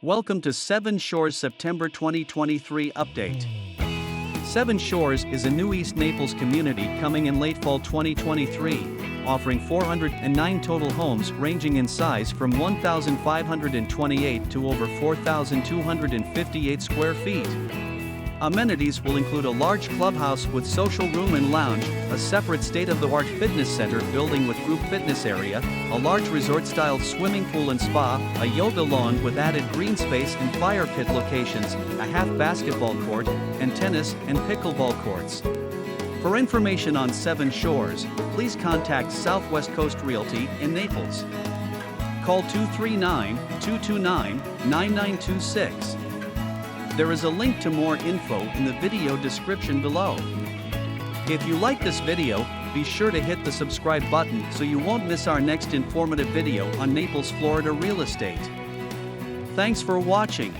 Welcome to Seven Shores September 2023 update. Seven Shores is a new East Naples community coming in late fall 2023, offering 409 total homes ranging in size from 1,528 to over 4,258 square feet. Amenities will include a large clubhouse with social room and lounge, a separate state-of-the-art fitness center building with group fitness area, a large resort-style swimming pool and spa, a yoga lawn with added green space and fire pit locations, a half basketball court, and tennis and pickleball courts. For information on Seven Shores, please contact Southwest Coast Realty in Naples. Call 239-229-9926. There is a link to more info in the video description below. If you like this video, be sure to hit the subscribe button so you won't miss our next informative video on Naples, Florida real estate. Thanks for watching.